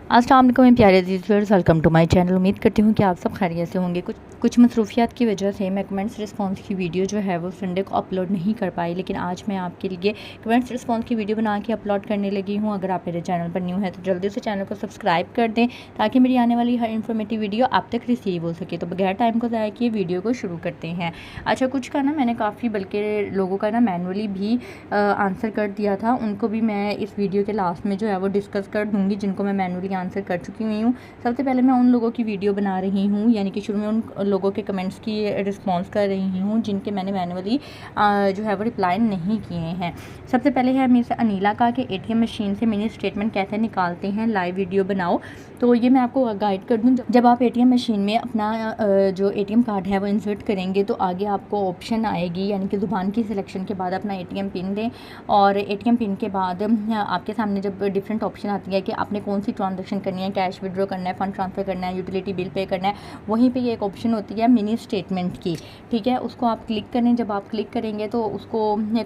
अस्सलाम वालेकुम प्यारे viewers, welcome to my channel. उम्मीद करती हूँ कि आप सब खैरियत से होंगे। कुछ मसरूफियात की वजह से मैं कमेंट्स रिस्पांस की वीडियो जो है वो संडे को अपलोड नहीं कर पाई, लेकिन आज मैं आपके लिए कमेंट्स रिस्पांस की वीडियो बना के अपलोड करने लगी हूँ। अगर आप मेरे चैनल पर न्यू है तो जल्दी से चैनल को सब्सक्राइब कर दें ताकि मेरी आने वाली हर इन्फॉर्मेटिव वीडियो आप तक रिसीव हो सके। तो बगैर टाइम को ज़ाया किए वीडियो को शुरू करते हैं। अच्छा, कुछ का ना मैंने काफ़ी बल्कि लोगों का ना मैनुअली भी आंसर कर दिया था, उनको भी मैं इस वीडियो के लास्ट में जो है वो डिस्कस कर दूँगी जिनको मैं मैनुअली आंसर कर चुकी हुई हूँ। सबसे पहले मैं उन लोगों की वीडियो बना रही हूँ, यानी कि शुरू में उन लोगों के कमेंट्स की रिस्पांस कर रही हूँ जिनके मैंने मैनुअली जो है वो रिप्लाई नहीं किए हैं। सबसे पहले है मिस अनीला का कि एटीएम मशीन से मिनी स्टेटमेंट कैसे निकालते हैं, लाइव वीडियो बनाओ। तो ये मैं आपको गाइड कर दूँ। जब आप एटीएम मशीन में अपना जो एटीएम कार्ड है वो इंसर्ट करेंगे तो आगे आपको ऑप्शन आएगी, यानी कि ज़ुबान की सिलेक्शन के बाद अपना एटीएम पिन दें और एटीएम पिन के बाद आपके सामने जब डिफरेंट ऑप्शन आती है कि आपने कौन सी ट्रांजैक्शन करनी है, कैश विड्रॉ करना है, फंड ट्रांसफ़र करना है, यूटिलिटी बिल पे करना है, वहीं पे ये एक ऑप्शन होती है मिनी स्टेटमेंट की। ठीक है, उसको आप क्लिक करें। जब आप क्लिक करेंगे तो उसको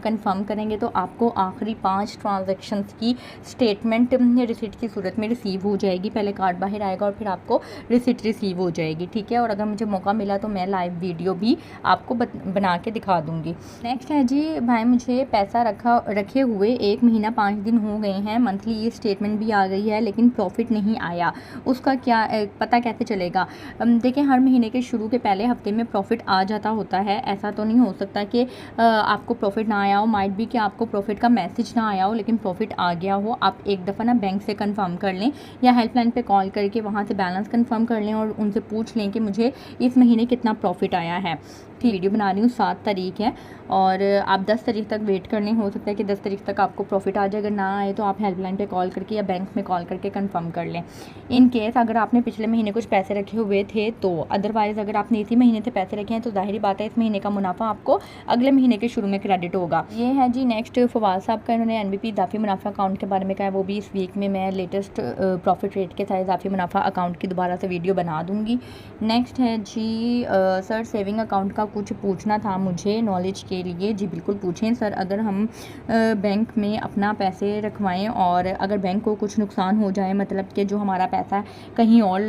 कंफर्म करेंगे तो आपको आखिरी 5 ट्रांजैक्शंस की स्टेटमेंट रिसिट की सूरत में रिसीव हो जाएगी। पहले कार्ड बाहर आएगा और फिर आपको रिसिट रिसीव हो जाएगी। ठीक है, और अगर मुझे मौका मिला तो मैं लाइव वीडियो भी आपको बना के दिखा दूँगी। नेक्स्ट है जी, भाई मुझे पैसा रखे हुए 1 महीना 5 दिन हो गए हैं, मंथली ये स्टेटमेंट भी आ गई है लेकिन प्रॉफिट नहीं आया, उसका क्या पता कैसे चलेगा? देखिए, हर महीने के शुरू के पहले हफ्ते में प्रॉफिट आ जाता होता है। ऐसा तो नहीं हो सकता कि आपको प्रॉफिट ना आया हो। माइट भी कि आपको प्रॉफिट का मैसेज ना आया हो लेकिन प्रॉफिट आ गया हो। आप एक दफ़ा ना बैंक से कंफर्म कर लें या हेल्पलाइन पे कॉल करके वहाँ से बैलेंस कंफर्म कर लें और उनसे पूछ लें कि मुझे इस महीने कितना प्रॉफिट आया है। ठीक, वीडियो बना रही हूँ, 7 तारीख है और आप 10 तारीख तक वेट कर लें। हो सकता है कि 10 तारीख तक आपको प्रॉफिट आ जाए। अगर ना आए तो आप हेल्पलाइन पे कॉल करके या बैंक में कॉल करके कंफर्म कर लें। इन केस अगर आपने पिछले महीने कुछ पैसे रखे हुए थे तो, अदरवाइज़ अगर आपने इसी महीने से पैसे रखे हैं तो जाहिर बात है इस महीने का मुनाफा आपको अगले महीने के शुरू में क्रेडिट होगा। ये है जी नेक्स्ट फवाद साहब का, इन्होंने एनबीपी इजाफी मुनाफा अकाउंट के बारे में कहा है। वो भी इस वीक में मैं लेटेस्ट प्रॉफिट रेट के साथ इजाफी मुनाफा अकाउंट की दोबारा से वीडियो बना दूँगी। नेक्स्ट है जी सर, सेविंग अकाउंट का कुछ पूछना था मुझे नॉलेज के लिए। जी बिल्कुल पूछें सर। अगर हम बैंक में अपना पैसे रखवाएं और अगर बैंक को कुछ नुकसान हो जाए, मतलब कि जो हमारा पैसा कहीं और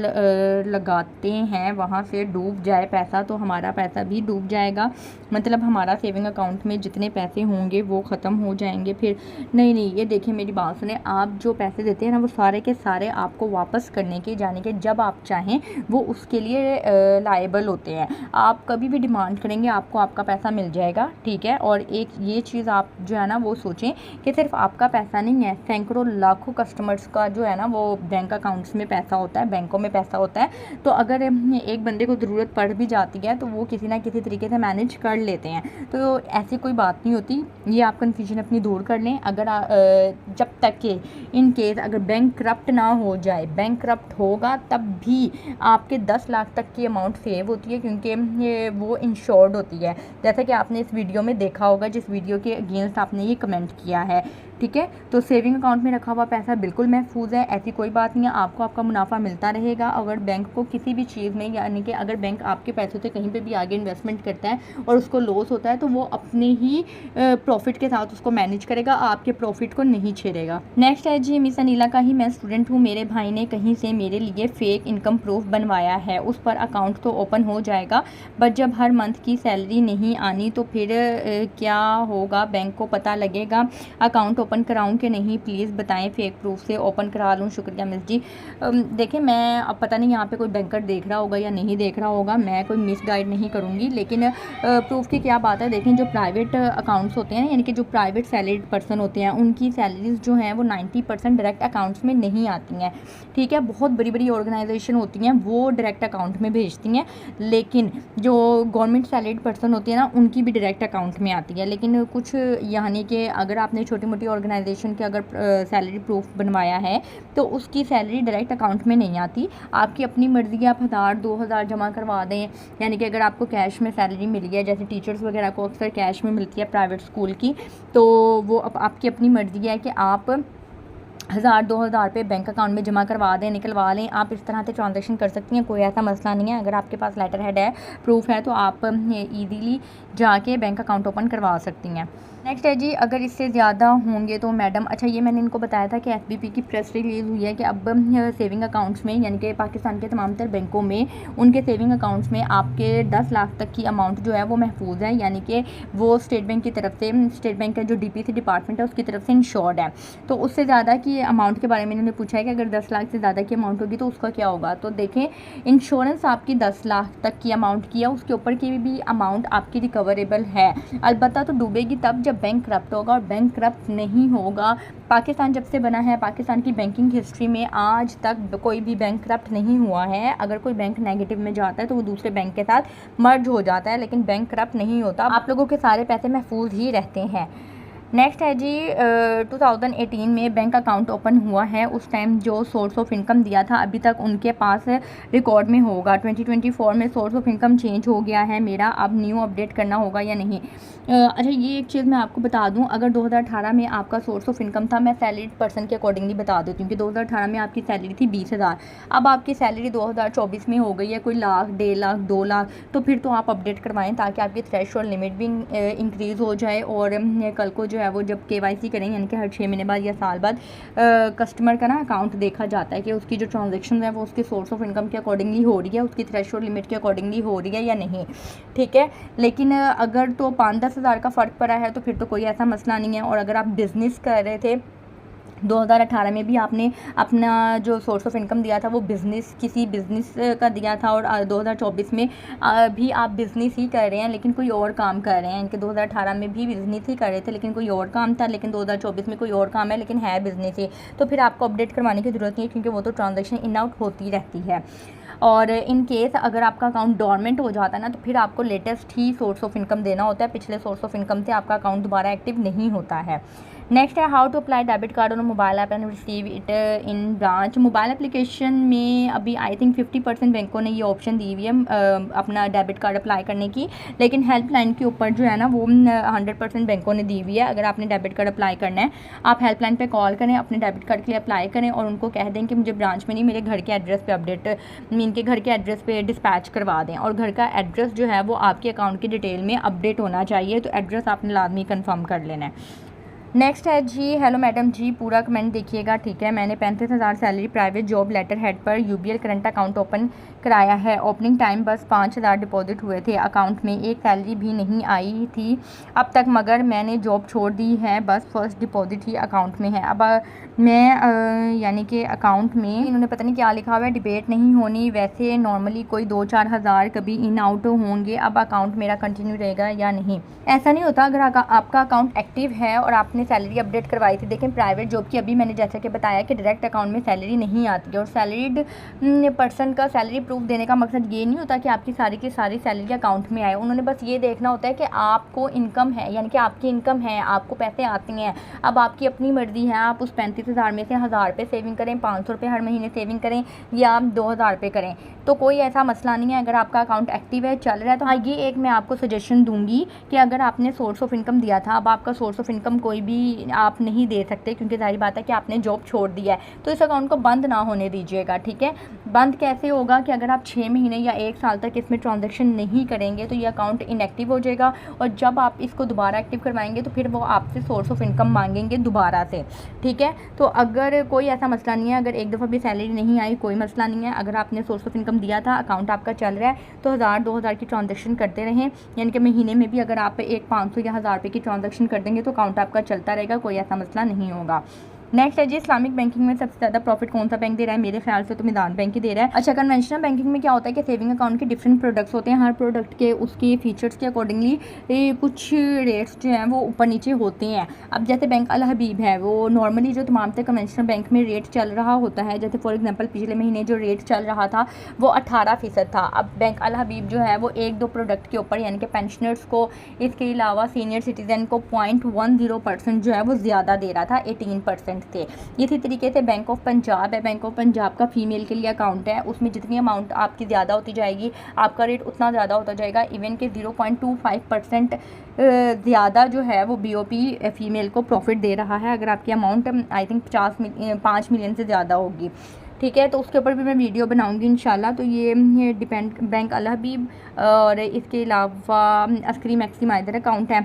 लगाते हैं वहाँ से डूब जाए पैसा, तो हमारा पैसा भी डूब जाएगा। मतलब हमारा सेविंग अकाउंट में जितने पैसे होंगे वो ख़त्म हो जाएंगे फिर। नहीं, ये देखिए मेरी बात सुने। आप जो पैसे देते हैं ना वो सारे के सारे आपको वापस करने के, जाने के जब आप चाहें वो उसके लिए लायबल होते हैं। आप कभी भी डिमांड करेंगे आपको आपका पैसा मिल जाएगा। ठीक है, और एक ये चीज़ आप जो है ना वो सोचें कि सिर्फ आपका पैसा नहीं है, सैकड़ों लाखों कस्टमर्स का जो है ना वो बैंक अकाउंट्स में पैसा होता है, बैंकों में पैसा होता है। तो अगर एक बंदे को ज़रूरत पड़ भी जाती है तो वो किसी ना किसी तरीके से मैनेज कर लेते हैं। तो ऐसी कोई बात नहीं होती। ये आप कन्फ्यूजन अपनी दूर कर लें। अगर जब तक कि इन केस अगर बैंक करप्ट ना हो जाए, बैंक करप्ट होगा तब भी आपके 10 लाख तक की अमाउंट सेव होती है, क्योंकि ये वो इंश्योर्ड होती है, जैसा कि आपने इस वीडियो में देखा होगा जिस वीडियो के अगेंस्ट आपने ये कमेंट किया है। ठीक है, तो सेविंग अकाउंट में रखा हुआ पैसा बिल्कुल महफूज है, ऐसी कोई बात नहीं है। आपको आपका मुनाफा मिलता रहेगा। अगर बैंक को किसी भी चीज़ में, यानी कि अगर बैंक आपके पैसों से कहीं पे भी आगे इन्वेस्टमेंट करता है और उसको लॉस होता है तो वो अपने ही प्रॉफिट के साथ उसको मैनेज करेगा, आपके प्रॉफिट को नहीं छेड़ेगा। नेक्स्ट है जी मिस अनीला का ही, मैं स्टूडेंट हूँ, मेरे भाई ने कहीं से मेरे लिए फेक इनकम प्रूफ बनवाया है, उस पर अकाउंट तो ओपन हो जाएगा बट जब हर मंथ की सैलरी नहीं आनी तो फिर क्या होगा? बैंक को पता लगेगा। अकाउंट ओपन कराऊं कि नहीं, प्लीज़ बताएं, फेक प्रूफ से ओपन करा लूं, शुक्रिया मिस जी। देखिए, मैं अब पता नहीं यहाँ पे कोई बैंकर देख रहा होगा या नहीं देख रहा होगा, मैं कोई मिस गाइड नहीं करूँगी, लेकिन प्रूफ की क्या बात है। देखें, जो प्राइवेट अकाउंट्स होते हैं, यानी कि जो प्राइवेट सैलरीड पर्सन होते हैं, उनकी सैलरीज जो हैं वो 90% डायरेक्ट अकाउंट्स में नहीं आती हैं। ठीक है, बहुत बड़ी बड़ी ऑर्गेनाइजेशन होती हैं वो डायरेक्ट अकाउंट में भेजती हैं, लेकिन जो गवर्नमेंट सैलरीड पर्सन होती है ना उनकी भी डायरेक्ट अकाउंट में आती है। लेकिन कुछ, यानी कि अगर आपने छोटी मोटी ऑर्गेनाइजेशन के अगर सैलरी प्रूफ बनवाया है तो उसकी सैलरी डायरेक्ट अकाउंट में नहीं आती। आपकी अपनी मर्ज़ी है, आप 1000-2000 जमा करवा दें। यानी कि अगर आपको कैश में सैलरी मिली है, जैसे टीचर्स वगैरह को अक्सर कैश में मिलती है प्राइवेट स्कूल की, तो वो अब आपकी अपनी मर्ज़ी है कि आप 1000-2000 रुपये बैंक अकाउंट में जमा करवा दें, निकलवा लें। आप इस तरह से ट्रांजैक्शन कर सकती हैं, कोई ऐसा मसला नहीं है। अगर आपके पास लेटर हेड है, प्रूफ है, तो आप ईजीली जाके बैंक अकाउंट ओपन करवा सकती हैं। नेक्स्ट है जी, अगर इससे ज़्यादा होंगे तो मैडम, अच्छा ये मैंने इनको बताया था कि एसबीपी की प्रेस रिलीज़ हुई है कि अब सेविंग अकाउंट्स में, यानी कि पाकिस्तान के तमाम तर बैंकों में उनके सेविंग अकाउंट्स में आपके 10 लाख तक की अमाउंट जो है वो महफूज है, यानी कि वो स्टेट बैंक की तरफ से, स्टेट बैंक का जो डीपीसी डिपार्टमेंट है उसकी तरफ से इंश्योर्ड है। तो उससे ज़्यादा की अमाउंट के बारे में इन्होंने पूछा है कि अगर 10 लाख से ज़्यादा की अमाउंट होगी तो उसका क्या होगा। तो देखें, इंश्योरेंस आपकी 10 लाख तक की अमाउंट की है, उसके ऊपर की भी अमाउंट आपकी रिकवरेबल है, अलबत्ता तो डूबेगी तब जब बैंक करप्ट होगा, और बैंक करप्ट नहीं होगा। पाकिस्तान जब से बना है, पाकिस्तान की बैंकिंग हिस्ट्री में आज तक कोई भी बैंक करप्ट नहीं हुआ है। अगर कोई बैंक नेगेटिव में जाता है तो वो दूसरे बैंक के साथ मर्ज हो जाता है, लेकिन बैंक करप्ट नहीं होता। आप लोगों के सारे पैसे महफूज ही रहते हैं। नेक्स्ट है जी, 2018 में बैंक अकाउंट ओपन हुआ है, उस टाइम जो सोर्स ऑफ इनकम दिया था अभी तक उनके पास रिकॉर्ड में होगा। 2024 में सोर्स ऑफ इनकम चेंज हो गया है मेरा, अब न्यू अपडेट करना होगा या नहीं। अच्छा ये एक चीज़ मैं आपको बता दूं, अगर 2018 में आपका सोर्स ऑफ इनकम था, मैं सैलरीड पर्सन के अकॉर्डिंगली बता देती हूँ कि 2018 में आपकी सैलरी थी 20,000, अब आपकी सैलरी 2024 में हो गई है कोई लाख, 1.5 लाख, 2 लाख, तो फिर तो आप अपडेट करवाएं ताकि आपकी थ्रेशोल्ड लिमिट भी इंक्रीज़ हो जाए। और कल को जो है वो जब केवाईसी करें, यानी कि हर 6 महीने बाद या साल बाद कस्टमर का ना अकाउंट देखा जाता है कि उसकी जो ट्रांजेक्शन है वो उसके सोर्स ऑफ इनकम के अकॉर्डिंगली हो रही है, उसकी थ्रेशोल्ड लिमिट के अकॉर्डिंगली हो रही है या नहीं, ठीक है। लेकिन अगर तो 5-10 हज़ार का फ़र्क पड़ा है तो फिर तो कोई ऐसा मसला नहीं है। और अगर आप बिज़नेस कर रहे थे 2018 में भी, आपने अपना जो सोर्स ऑफ इनकम दिया था वो बिज़नेस, किसी बिज़नेस का दिया था, और 2024 में भी आप बिज़नेस ही कर रहे हैं लेकिन कोई और काम कर रहे हैं। इनके 2018 में भी बिज़नेस ही कर रहे थे लेकिन कोई और काम था, लेकिन 2024 में कोई और काम है लेकिन है बिज़नेस ही, तो फिर आपको अपडेट करवाने की ज़रूरत नहीं है, क्योंकि वो तो ट्रांजेक्शन इन आउट होती रहती है। और इन केस अगर आपका अकाउंट डोरमेंट हो जाता है ना, तो फिर आपको latest he source of income देना होता है, पिछले सोर्स ऑफ इनकम से आपका अकाउंट दोबारा एक्टिव नहीं होता है। नेक्स्ट है, how to apply debit card on mobile app and receive it in branch. Mobile application में अभी आई थिंक 50% बैंकों ने ये ऑप्शन दी हुई है अपना डेबिट कार्ड अप्लाई करने की, लेकिन हेल्पलाइन के ऊपर जो है ना वो 100% बैंकों ने दी हुई है। अगर आपने डेबिट कार्ड अप्लाई करना है, आप हेल्पलाइन पे कॉल करें, अपने डेबिट कार्ड के लिए अप्लाई करें और उनको कह दें कि मुझे ब्रांच में नहीं, मेरे घर के एड्रेस पे अपडेट, इनके घर के एड्रेस पे डिस्पैच करवा दें। और घर का एड्रेस जो है वो आपके अकाउंट की डिटेल में अपडेट होना चाहिए, तो एड्रेस आपने लाजमी कन्फर्म कर लेना है। नेक्स्ट है जी, हेलो मैडम जी, पूरा कमेंट देखिएगा, ठीक है। मैंने 35,000 salary private job letter head पर यूबीएल करंट अकाउंट ओपन कराया है। ओपनिंग टाइम बस 5,000 डिपॉजिट हुए थे अकाउंट में, एक सैलरी भी नहीं आई थी अब तक, मगर मैंने जॉब छोड़ दी है, बस फर्स्ट डिपॉजिट ही अकाउंट में है। अब मैं यानी कि अकाउंट में इन्होंने पता नहीं क्या लिखा हुआ है, डिबेट नहीं होनी, वैसे नॉर्मली कोई 2-4 हज़ार कभी इन आउट होंगे, अब अकाउंट मेरा कंटिन्यू रहेगा या नहीं। ऐसा नहीं होता, अगर आपका अकाउंट एक्टिव है और आपने सैलरी अपडेट करवाई थी, देखें प्राइवेट जॉब की अभी मैंने जैसा कि बताया कि डायरेक्ट अकाउंट में सैलरी नहीं आती है, और सैलरीड पर्सन का सैलरी प्रूफ देने का मकसद ये नहीं होता कि आपकी सारी की सारी सैलरी अकाउंट में आए। उन्होंने बस ये देखना होता है कि आपको इनकम है, यानी कि आपकी इनकम है, आपको पैसे आते हैं। अब आपकी अपनी मर्जी है, आप उस 35,000 में से 1,000 रुपये सेविंग करें, 500 रुपये हर महीने सेविंग करें, या आप 2,000 रुपये करें, तो कोई ऐसा मसला नहीं है। अगर आपका अकाउंट एक्टिव है, चल रहा है, तो हाँ ये एक मैं आपको सजेशन दूंगी कि अगर आपने सोर्स ऑफ इनकम दिया था, अब आपका सोर्स ऑफ इनकम कोई भी आप नहीं दे सकते, क्योंकि जाहिर बात है कि आपने जॉब छोड़ दिया है, तो इस अकाउंट को बंद ना होने दीजिएगा, ठीक है। बंद कैसे होगा कि अगर आप 6 महीने या 1 साल तक इसमें ट्रांजैक्शन नहीं करेंगे तो ये अकाउंट इनएक्टिव हो जाएगा, और जब आप इसको दोबारा एक्टिव करवाएंगे तो फिर वो आपसे सोर्स ऑफ इनकम मांगेंगे दोबारा से, ठीक है। तो अगर कोई ऐसा मसला नहीं है, अगर एक दफ़ा भी सैलरी नहीं आई कोई मसला नहीं है, अगर आपने सोर्स ऑफ इनकम दिया था, अकाउंट आपका चल रहा है, तो 1,000-2,000 की ट्रांजैक्शन करते रहें, यानी कि महीने में भी अगर आप एक 500 या 1,000 रुपये की ट्रांजैक्शन कर देंगे तो अकाउंट आपका चलता रहेगा, कोई ऐसा मसला नहीं होगा। नेक्स्ट है जी, इस्लामिक बैंकिंग में सबसे ज़्यादा प्रॉफिट कौन सा बैंक दे रहा है? मेरे ख्याल से तो मैदान बैंक ही दे रहा है। अच्छा, कन्वेंशनल बैंकिंग में क्या होता है कि सेविंग अकाउंट के डिफरेंट प्रोडक्ट्स होते हैं, हर प्रोडक्ट के उसके फीचर्स के अकॉर्डिंगली कुछ रेट्स जो हैं वो ऊपर नीचे होते हैं। अब जैसे बैंक अल हबीब है, वो नॉर्मली जो तमाम तरह कन्वेंशनल बैंक में रेट चल रहा होता है, जैसे फॉर एग्जाम्पल पिछले महीने जो रेट चल रहा था वो 18% था। अब बैंक अल हबीब जो है वो 1-2 प्रोडक्ट के ऊपर, यानी कि पेंशनर्स को, इसके अलावा सीनियर सिटीज़न को 0.10% जो है वो ज़्यादा दे रहा था, 18% थे। इसी तरीके से बैंक ऑफ पंजाब है, बैंक ऑफ पंजाब का फीमेल के लिए अकाउंट है, उसमें जितनी अमाउंट आपकी ज़्यादा होती जाएगी आपका रेट उतना ज़्यादा होता जाएगा, इवन के 0.25% ज़्यादा जो है वो बीओपी फीमेल को प्रॉफिट दे रहा है, अगर आपकी अमाउंट आई थिंक 5 मिलियन से ज़्यादा होगी, ठीक है। तो उसके ऊपर भी मैं वीडियो बनाऊंगी इंशाल्लाह। तो ये डिपेंड बैंक अल हबीब, और इसके अलावा अस्करी मैक्सी माइदर अकाउंट है,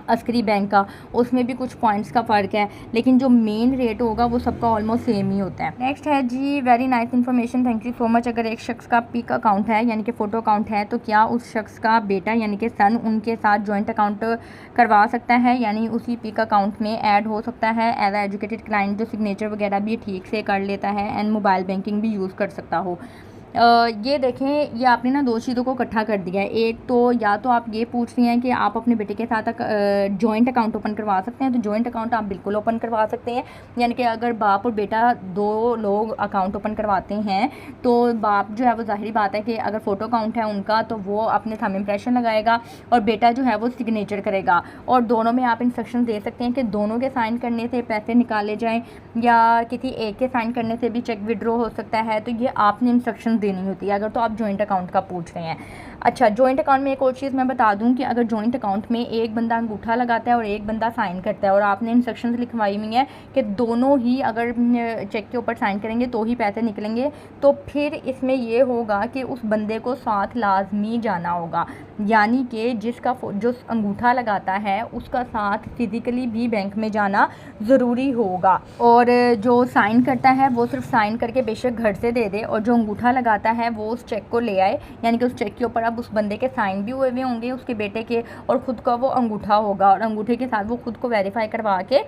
अस्करी बैंक का, उसमें भी कुछ पॉइंट्स का फ़र्क है, लेकिन जो मेन रेट होगा वो सबका ऑलमोस्ट सेम ही होता है। नेक्स्ट है जी, very nice information, thank you so much. अगर एक शख्स का पिक अकाउंट है यानी कि फ़ोटो अकाउंट है तो क्या उस शख्स का बेटा यानी कि सन उनके साथ जॉइंट अकाउंट करवा सकता है, यानी उसी पिक अकाउंट में ऐड हो सकता है एज एजुकेटेड क्लाइंट, जो सिग्नेचर वगैरह भी ठीक से कर लेता है एंड मोबाइल बैंकिंग भी यूज़ कर सकता हो। ये देखें, ये आपने ना दो चीज़ों को इकट्ठा कर दिया है। एक तो या तो आप ये पूछ रही हैं कि आप अपने बेटे के साथ जॉइंट अकाउंट ओपन करवा सकते हैं, तो जॉइंट अकाउंट आप बिल्कुल ओपन करवा सकते हैं। यानी कि अगर बाप और बेटा दो लोग अकाउंट ओपन करवाते हैं तो बाप जो है वो ज़ाहिरी बात है कि अगर फ़ोटो अकाउंट है उनका तो वो अपने थंब इम्प्रेशन लगाएगा और बेटा जो है वो सिग्नेचर करेगा, और दोनों में आप इंस्ट्रक्शन दे सकते हैं कि दोनों के साइन करने से पैसे निकाले जाएँ या किसी एक के साइन करने से भी चेक विड्रॉ हो सकता है। तो ये आपने इंस्ट्रक्शन देनी होती है अगर तो आप जॉइंट अकाउंट का पूछ रहे हैं। अच्छा, जॉइंट अकाउट में एक और चीज़ मैं बता दूं कि अगर जॉइंट अकाउंट में एक बंदा अंगूठा लगाता है और एक बंदा साइन करता है और आपने इंस्ट्रक्शंस लिखवाई हुई हैं कि दोनों ही अगर चेक के ऊपर साइन करेंगे तो ही पैसे निकलेंगे, तो फिर इसमें ये होगा कि उस बंदे को साथ लाजमी जाना होगा, यानी कि जो अंगूठा लगाता है उसका साथ फिज़िकली भी बैंक में जाना ज़रूरी होगा, और जो साइन करता है वो सिर्फ साइन करके बेशक घर से दे दे, और जो अंगूठा लगाता है वो उस चेक को ले आए, यानी कि उस चेक के ऊपर अब उस बंदे के साइन भी हुए होंगे उसके बेटे के, और ख़ुद का वो अंगूठा होगा, और अंगूठे के साथ वो खुद को वेरीफाई करवा के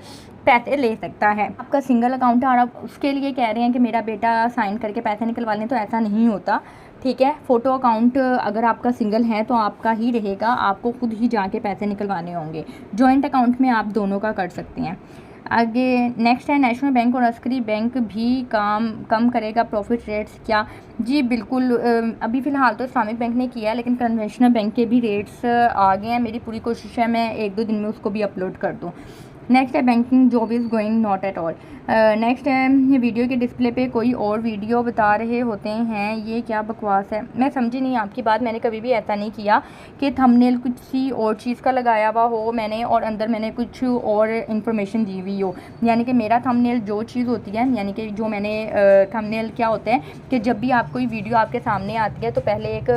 पैसे ले सकता है। आपका सिंगल अकाउंट है और आप उसके लिए कह रहे हैं कि मेरा बेटा साइन करके पैसे निकलवा लें, तो ऐसा नहीं होता, ठीक है। फ़ोटो अकाउंट अगर आपका सिंगल है तो आपका ही रहेगा, आपको खुद ही जाके पैसे निकलवाने होंगे। जॉइंट अकाउंट में आप दोनों का कर सकते हैं। आगे नेक्स्ट है, नेशनल बैंक और अस्करी बैंक भी कम करेगा प्रॉफिट रेट्स क्या? जी बिल्कुल, अभी फ़िलहाल तो इस्लामिक बैंक ने किया है, लेकिन कन्वेंशनल बैंक के भी रेट्स आ गए हैं। मेरी पूरी कोशिश है मैं 1-2 दिन में उसको भी अपलोड कर दूँ। नेक्स्ट है, banking job is going not at all. Next है, वीडियो के डिस्प्ले पे कोई और वीडियो बता रहे होते हैं, ये क्या बकवास है? मैं समझी नहीं आपकी बात। मैंने कभी भी ऐसा नहीं किया कि थंबनेल कुछ सी और चीज़ का लगाया हुआ हो मैंने और अंदर मैंने कुछ और इन्फॉर्मेशन दी हुई हो। यानी कि मेरा थंबनेल जो चीज़ होती है, यानी कि जो मैंने थंबनेल क्या होता है कि जब भी आप कोई वीडियो आपके सामने आती है तो पहले एक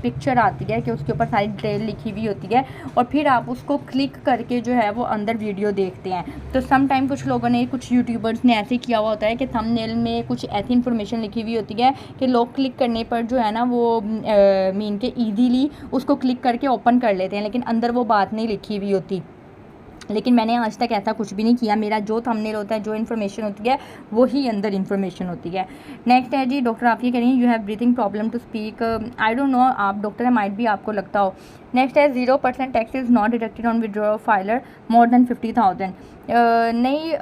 पिक्चर आती है कि उसके ऊपर सारी डिटेल लिखी हुई होती है, और फिर आप उसको क्लिक करके जो है वो अंदर वीडियो देखते हैं। तो सम टाइम कुछ लोगों ने, कुछ यूट्यूबर्स ने ऐसे किया हुआ होता है कि थंबनेल में कुछ ऐसी इन्फॉर्मेशन लिखी हुई होती है कि लोग क्लिक करने पर जो है ना वो मीन के ईजीली उसको क्लिक करके ओपन कर लेते हैं, लेकिन अंदर वो बात नहीं लिखी हुई होती। लेकिन मैंने आज तक ऐसा कुछ भी नहीं किया। मेरा जो थंबनेल होता है, जो इन्फॉर्मेशन होती है, वही अंदर इन्फॉर्मेशन होती है। नेक्स्ट है जी, डॉक्टर आप ये कह रही हैं you have breathing problem to speak. I don't know, आप डॉक्टर है, माइट भी आपको लगता हो। नेक्स्ट है, 0% tax is not deducted on withdraw filer more than 50,000। नहीं,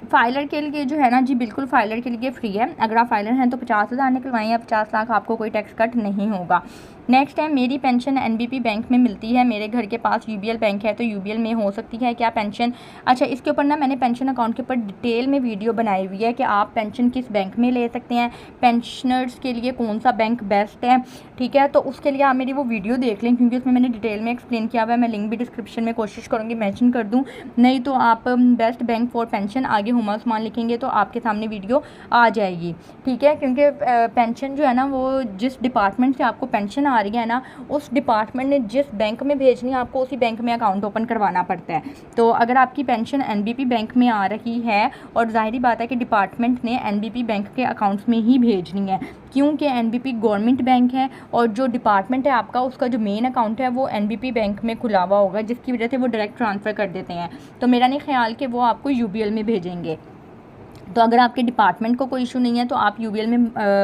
फाइलर के लिए जो है ना जी, बिल्कुल फाइलर के लिए फ्री है। अगर आप फाइलर हैं तो 50,000 निकलवाएं या 50 लाख, आपको कोई टैक्स कट नहीं होगा। नेक्स्ट है, मेरी पेंशन एनबीपी बैंक में मिलती है, मेरे घर के पास यूबीएल बैंक है तो यूबीएल में हो सकती है क्या पेंशन? अच्छा, इसके ऊपर ना मैंने पेंशन अकाउंट के ऊपर डिटेल में वीडियो बनाई हुई है कि आप पेंशन किस बैंक में ले सकते हैं, पेंशनर्स के लिए कौन सा बैंक बेस्ट है, ठीक है। तो उसके लिए आप मेरी वो वीडियो देख लें, क्योंकि उसमें मैंने डिटेल में एक्सप्लेन किया हुआ है। मैं लिंक भी डिस्क्रिप्शन में कोशिश करूँगी मेंशन कर दूँ, नहीं तो आप बेस्ट बैंक फॉर पेंशन आगे हुमा उस्मान लिखेंगे तो आपके सामने वीडियो आ जाएगी, ठीक है। क्योंकि पेंशन जो है ना, वो जिस डिपार्टमेंट से आपको पेंशन आ रही है ना, उस डिपार्टमेंट ने जिस बैंक में भेजनी है आपको उसी बैंक में अकाउंट ओपन करवाना पड़ता है। तो अगर आपकी पेंशन एनबीपी बैंक में आ रही है, और ज़ाहिरी बात है कि डिपार्टमेंट ने एनबीपी बैंक के अकाउंट्स में ही भेजनी है, क्योंकि एनबीपी गवर्नमेंट बैंक है और जो डिपार्टमेंट है आपका, उसका जो मेन अकाउंट है वो एनबीपी बैंक में खुला हुआ होगा, जिसकी वजह से वो डायरेक्ट ट्रांसफ़र कर देते हैं। तो मेरा नहीं ख्याल कि वो आपको यूबीएल में भेजेंगे। तो अगर आपके डिपार्टमेंट को कोई इशू नहीं है तो आप यूबीएल में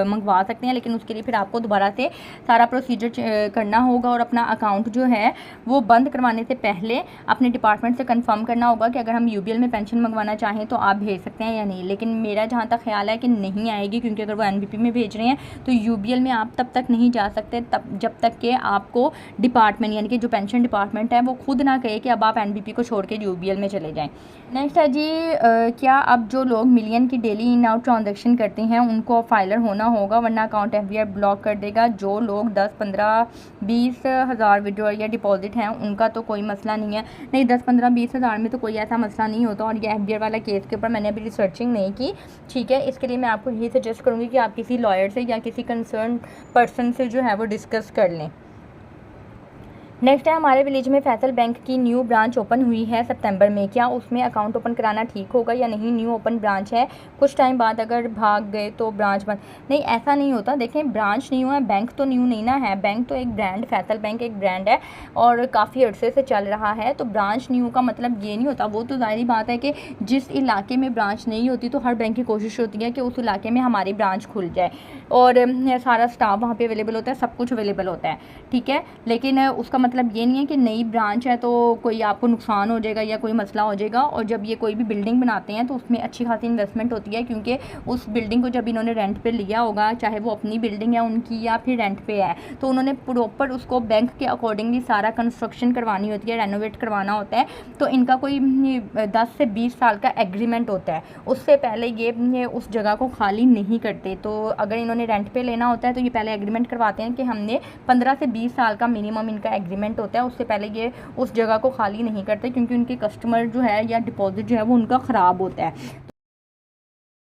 मंगवा सकते हैं, लेकिन उसके लिए फिर आपको दोबारा से सारा प्रोसीजर करना होगा, और अपना अकाउंट जो है वो बंद करवाने से पहले अपने डिपार्टमेंट से कंफर्म करना होगा कि अगर हम यूबीएल में पेंशन मंगवाना चाहें तो आप भेज सकते हैं या नहीं। लेकिन मेरा जहाँ तक ख्याल है कि नहीं आएगी, क्योंकि अगर वो एनबीपी में भेज रहे हैं तो यूबीएल में आप तब तक नहीं जा सकते जब तक कि आपको डिपार्टमेंट, यानी कि जो पेंशन डिपार्टमेंट है, वो खुद ना कहे कि अब आप एनबीपी को छोड़ के यूबीएल में चले जाएँ। नेक्स्ट है जी, क्या अब जो लोग मिलियन की डेली इन आउट ट्रांजैक्शन करते हैं उनको फाइलर होना होगा, वरना अकाउंट एफबीआई ब्लॉक कर देगा? जो लोग 10, 15, 20 हज़ार विड्रॉल या डिपॉजिट हैं उनका तो कोई मसला नहीं है। नहीं, 10, 15, 20 हज़ार में तो कोई ऐसा मसला नहीं होता, और ये एफबीआई वाला केस के ऊपर मैंने अभी रिसर्चिंग नहीं की, ठीक है। इसके लिए मैं आपको यही सजेस्ट करूँगी कि आप किसी लॉयर से या किसी कंसर्न पर्सन से जो है वो डिस्कस कर लें। नेक्स्ट है हमारे विलेज में फैसल बैंक की न्यू ब्रांच ओपन हुई है सितंबर में। क्या उसमें अकाउंट ओपन कराना ठीक होगा या नहीं? न्यू ओपन ब्रांच है, कुछ टाइम बाद अगर भाग गए तो ब्रांच बंद। नहीं, ऐसा नहीं होता। देखें, ब्रांच न्यू है, बैंक तो न्यू नहीं ना है। बैंक तो एक ब्रांड, फैसल बैंक एक ब्रांड है और काफ़ी अर्से से चल रहा है। तो ब्रांच न्यू का मतलब ये नहीं होता। वो तो ज़ाहिर बात है कि जिस इलाके में ब्रांच नहीं होती तो हर बैंक की कोशिश होती है कि उस इलाके में हमारी ब्रांच खुल जाए और सारा स्टाफ वहाँ पे अवेलेबल होता है, सब कुछ अवेलेबल होता है, ठीक है। लेकिन उसका मतलब ये नहीं है कि नई ब्रांच है तो कोई आपको नुकसान हो जाएगा या कोई मसला हो जाएगा। और जब ये कोई भी बिल्डिंग बनाते हैं तो उसमें अच्छी खासी इन्वेस्टमेंट होती है, क्योंकि उस बिल्डिंग को जब इन्होंने रेंट पे लिया होगा, चाहे वो अपनी बिल्डिंग है उनकी या फिर रेंट पे है, तो उन्होंने प्रॉपर उसको बैंक के अकॉर्डिंगली सारा कंस्ट्रक्शन करवानी होती है, रेनोवेट करवाना होता है। तो इनका कोई 10 से 20 साल का एग्रीमेंट होता है, उससे पहले ये उस जगह को खाली नहीं करते। तो अगर इन्होंने रेंट पे लेना होता है तो ये पहले एग्रीमेंट करवाते हैं कि हमने 15 से 20 साल का मिनिमम इनका एग्रीमेंट होता है, उससे पहले ये उस जगह को खाली नहीं करते, क्योंकि उनके कस्टमर जो है या डिपॉजिट जो है वो उनका ख़राब होता है।